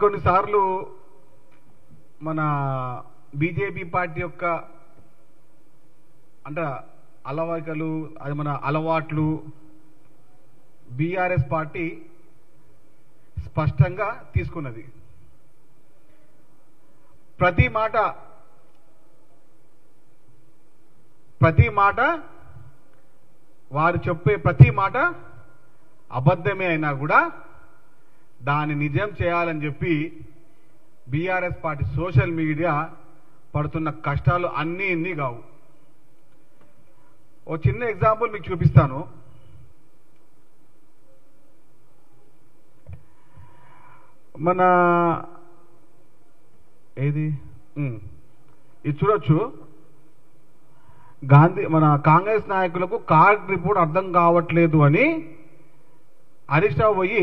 కొన్నిసార్లు మన BJP party యొక్క అంటే అలవాకలు అది మన అలవాట్లు బీఆర్ఎస్ పార్టీ స్పష్టంగా తీసుకున్నది. ప్రతి మాట వారు చెప్పే ప్రతి మాట అబద్ధమే అయినా కూడా దాన్ని నిజం చేయాలని చెప్పి బీఆర్ఎస్ పార్టీ సోషల్ మీడియా పడుతున్న కష్టాలు అన్నీ ఇన్ని కావు. ఓ చిన్న ఎగ్జాంపుల్ మీకు చూపిస్తాను. మన ఇది చూడొచ్చు. మన కాంగ్రెస్ నాయకులకు కార్డ్ రిపోర్ట్ అర్థం కావట్లేదు అని హరీష్ రావు పోయి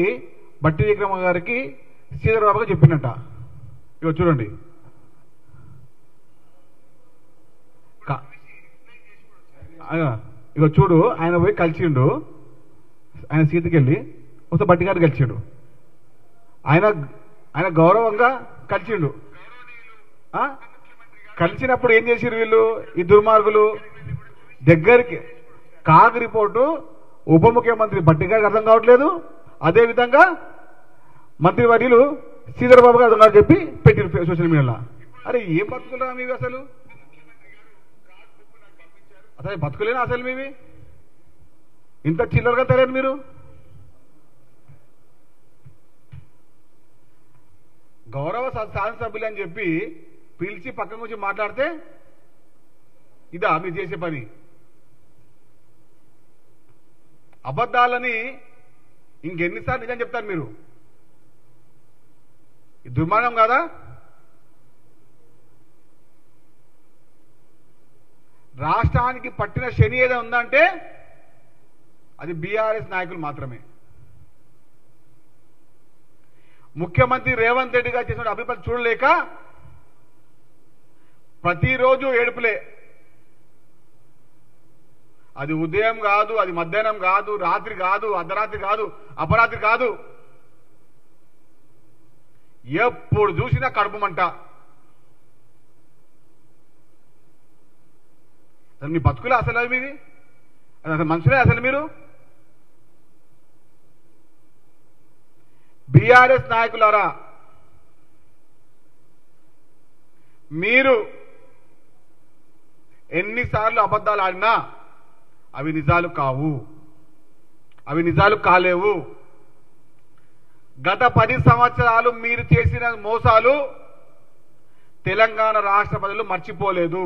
బట్టి విక్రమ గారికి శ్రీధర్ బాబుగా చెప్పినట్ట. ఇక చూడండి, ఇక చూడు, ఆయన పోయి కలిసిండు, ఆయన సీతకెళ్ళి ఒకసారి బట్టి గారు కలిసిండు, ఆయన గౌరవంగా కలిసిండు. కలిసినప్పుడు ఏం చేసిరు వీళ్ళు, ఈ దుర్మార్గులు దగ్గరికి కాగ్ రిపోర్టు ఉప ముఖ్యమంత్రి బట్టి గారికి అర్థం కావట్లేదు, అదేవిధంగా మంత్రివర్యులు శ్రీధర్ బాబు గారు అర్థం కావని చెప్పి పెట్టిరు సోషల్ మీడియాలో. అరే ఏం బతుకులరా మీవి, అసలు బతుకులేనా అసలు మీవి? ఇంత చిల్లరగా తెలియదు మీరు. గౌరవ శాసనసభ్యులు అని చెప్పి పిలిచి పక్కన నుంచి మాట్లాడితే ఇదా మీరు చేసే పని? అబద్ధాలని ఇంకెన్నిసార్లు నిజం చెప్తారు మీరు? ఇది దుర్మార్గం కాదా? రాష్ట్రానికి పట్టిన శని ఏదో ఉందంటే అది బీఆర్ఎస్ నాయకులు మాత్రమే. ముఖ్యమంత్రి రేవంత్ రెడ్డి గారు చేసిన అభిప్రాయం చూడలేక ప్రతిరోజు ఏడుపులే. అది ఉదయం కాదు, అది మధ్యాహ్నం కాదు, రాత్రి కాదు, అర్ధరాత్రి కాదు, అపరాత్రి కాదు, ఎప్పుడు చూసినా కడుపు మంట. అసలు మీ బతుకులే అసలు అవి మీవి? అసలు మనుషులే అసలు మీరు? బీఆర్ఎస్ నాయకులారా, మీరు ఎన్నిసార్లు అబద్ధాలు ఆడినా అవి నిజాలు కావు, అవి నిజాలు కాలేవు. గత 10 సంవత్సరాలు మీరు చేసిన మోసాలు తెలంగాణ రాష్ట్ర ప్రజలు మర్చిపోలేదు.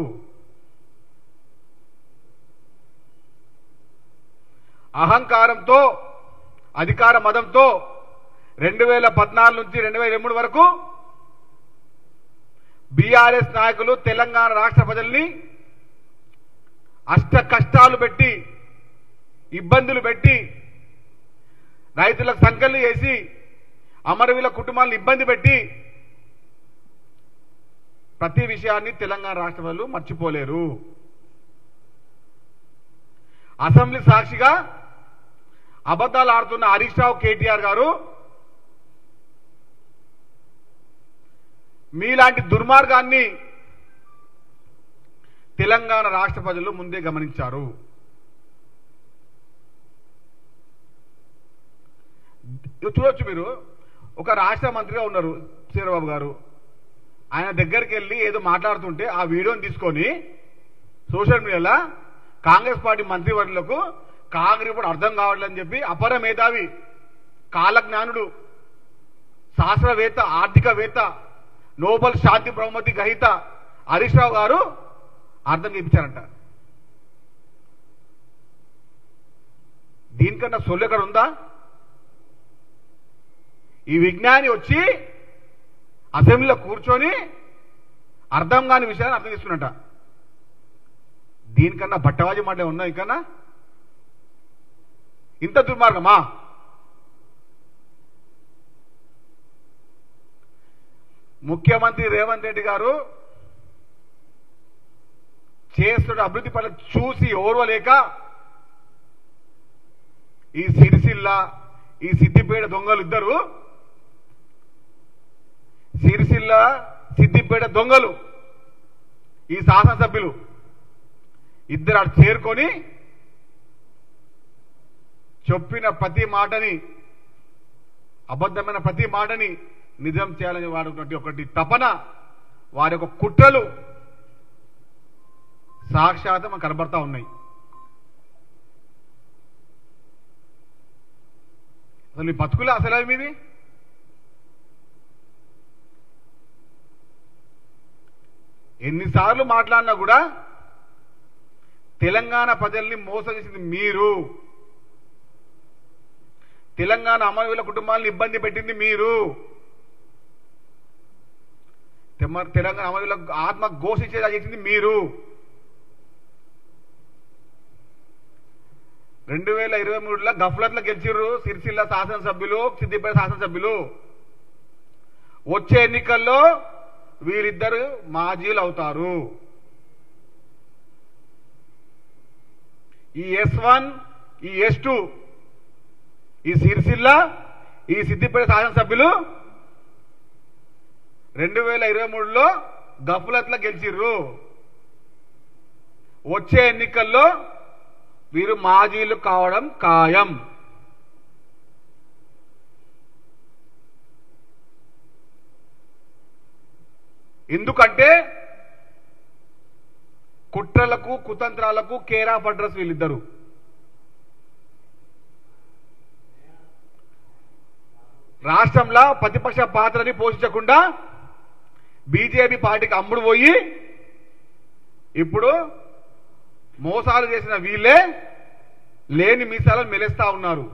అహంకారంతో, అధికార మదంతో 2014 నుంచి 2023 వరకు బీఆర్ఎస్ నాయకులు తెలంగాణ రాష్ట్ర ప్రజల్ని అష్ట కష్టాలు పెట్టి, ఇబ్బందులు పెట్టి, రైతులకు సంకల్ని చేసి, అమరవీరుల కుటుంబాలను ఇబ్బంది పెట్టి ప్రతి విషయాన్ని తెలంగాణ రాష్ట్ర ప్రజలు మర్చిపోలేరు. అసెంబ్లీ సాక్షిగా అబద్ధాలు ఆడుతున్న హరీష్ రావు, కేటీఆర్ గారు మీలాంటి దుర్మార్గాన్ని తెలంగాణ రాష్ట్ర ప్రజలు ముందే గమనించారు. చూడొచ్చు, మీరు ఒక రాష్ట్ర మంత్రిగా ఉన్నారు చంద్రబాబు గారు, ఆయన దగ్గరికి వెళ్ళి ఏదో మాట్లాడుతుంటే ఆ వీడియోని తీసుకొని సోషల్ మీడియాలో కాంగ్రెస్ పార్టీ మంత్రివర్యులకు కాంగ్రెస్ ఇప్పుడు అర్థం కావట్లేదని చెప్పి అపర మేధావి, కాలజ్ఞానుడు, శాస్త్రవేత్త, ఆర్థికవేత్త, నోబెల్ శాంతి బహుమతి గ్రహీత హరీష్ రావు గారు అర్థం చేయించారంట. దీనికన్నా సొల్లు ఎక్కడ ఉందా? ఈ విజ్ఞాని వచ్చి అసెంబ్లీలో కూర్చొని అర్థం కాని విషయాన్ని అర్థం చేసుకున్నట్ట. దీనికన్నా బట్టవాజీ మాటలే ఉన్నా? ఇంకన్నా ఇంత దుర్మార్గమా? ముఖ్యమంత్రి రేవంత్ రెడ్డి గారు చేస్తున్న అభివృద్ధి పనులు చూసి ఓర్వలేక ఈ సిరిసిల్ల, ఈ సిద్దిపేట దొంగలు ఇద్దరు సిరిసిల్ల సిద్దిపేట దొంగలు ఈ శాసనసభ్యులు ఇద్దరు అటు చేరుకొని చెప్పిన ప్రతి మాటని అబద్ధమైన ప్రతి మాటని నిజం చేయాలని వాడుకున్నట్టు ఒకటి తపన వారి యొక్క కుట్రలు సాక్షాత్ మనకు కనబడతా ఉన్నాయి. అసలు మీ బతుకులే అసలు మీది. ఎన్నిసార్లు మాట్లాడినా కూడా తెలంగాణ ప్రజల్ని మోసం చేసింది మీరు, తెలంగాణ అమరవీరుల కుటుంబాలను ఇబ్బంది పెట్టింది మీరు, తెలంగాణ అమరవీరుల ఆత్మ ఘోషించేలా చేసింది మీరు. 2023లో గఫ్లత్లో గెలిచిర్రు సిరిసిల్ల శాసనసభ్యులు, సిద్దిపేట శాసనసభ్యులు. వచ్చే ఎన్నికల్లో వీరిద్దరు మాజీలు అవుతారు. ఈ S1 ఈ S2 ఈ సిరిసిల్ల ఈ సిద్దిపేట శాసనసభ్యులు 2023లో గఫ్లత్లో గెలిచిర్రు. వచ్చే ఎన్నికల్లో వీరు మాజీలు కావడం ఖాయం. ఎందుకంటే కుట్రలకు కుతంత్రాలకు కేర్ ఆఫ్ అడ్రస్ వీళ్ళిద్దరు. రాష్ట్రంలో ప్రతిపక్ష పాత్రని పోషించకుండా బీజేపీ పార్టీకి అమ్ముడు పోయి ఇప్పుడు మోసాలు చేసిన వీళ్ళే లేని మీసాలను మెలేస్తా ఉన్నారు.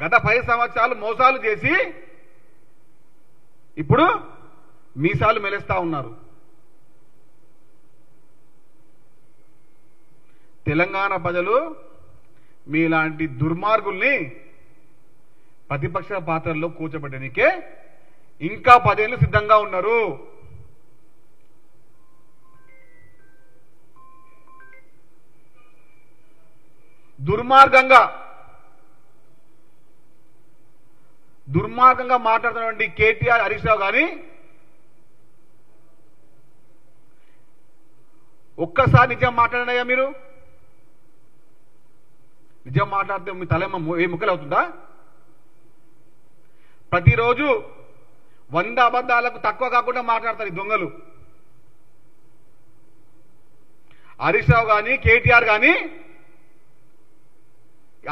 గత 10 సంవత్సరాలు మోసాలు చేసి ఇప్పుడు మీసాలు మెలేస్తా ఉన్నారు. తెలంగాణ ప్రజలు మీలాంటి దుర్మార్గుల్ని ప్రతిపక్ష పాత్రల్లో కూర్చోబెట్టడానికే ఇంకా 10 ఏళ్లు సిద్ధంగా ఉన్నారు. దుర్మార్గంగా మాట్లాడుతున్నటువంటి కేటీఆర్, హరీష్ రావు గాని ఒక్కసారి నిజం మాట్లాడినయ్యా మీరు. నిజం మాట్లాడితే మీ తలేమ ఏ ముక్కలు అవుతుందా? ప్రతిరోజు 100 అబద్ధాలకు తక్కువ కాకుండా మాట్లాడతారు ఈ దొంగలు. హరీష్ రావు గాని కేటీఆర్ గాని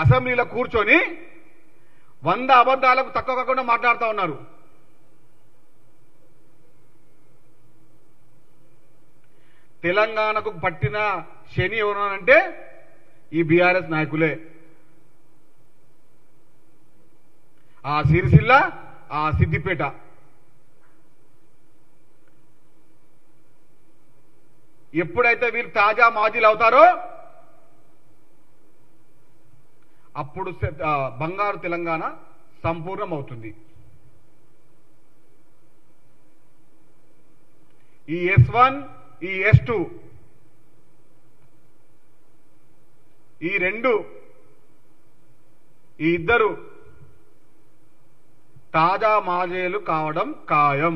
అసెంబ్లీలో కూర్చొని 100 అబద్ధాలకు తక్కువ కాకుండా మాట్లాడుతూ ఉన్నారు. తెలంగాణకు పట్టిన శని ఎవరనంటే ఈ బీఆర్ఎస్ నాయకులే. ఆ సిరిసిల్ల, ఆ సిద్దిపేట. ఎప్పుడైతే వీళ్ళు తాజా మాజీలు అవుతారో అప్పుడు బంగారు తెలంగాణ సంపూర్ణమవుతుంది. ఈ S1 ఈ S2 ఈ రెండు ఈ ఇద్దరు తాజా మాజీలు కావడం ఖాయం.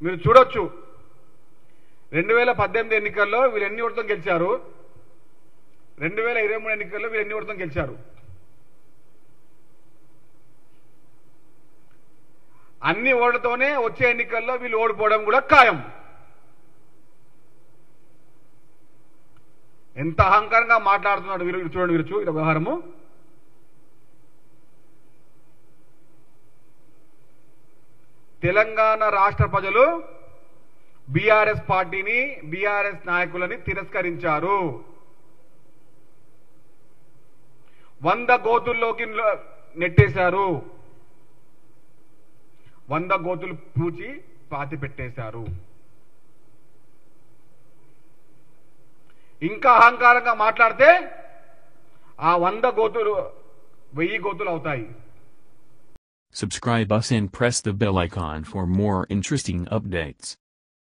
మీరు చూడొచ్చు 2018 ఎన్నికల్లో వీళ్ళు ఎన్ని ఓట్లతో గెలిచారు, 2023 ఎన్నికల్లో వీళ్ళు ఎన్ని ఓట్లతో గెలిచారు. అన్ని ఓట్లతోనే వచ్చే ఎన్నికల్లో వీళ్ళు ఓడిపోవడం కూడా ఖాయం. ఎంత అహంకారంగా మాట్లాడుతున్నాడు వీరు. చూడండి వీరు ఇలా వ్యవహారము. తెలంగాణ రాష్ట్ర ప్రజలు బీఆర్ఎస్ పార్టీని, బీఆర్ఎస్ నాయకులని తిరస్కరించారు. 100 గోతుల్లోకి నెట్టేశారు. 100 గోతులు పూచి పాతి పెట్టేశారు. ఇంకా అహంకారంగా మాట్లాడితే ఆ 100 గోతులు 1000 గోతులు అవుతాయి. Subscribe us and press the bell icon for more interesting updates.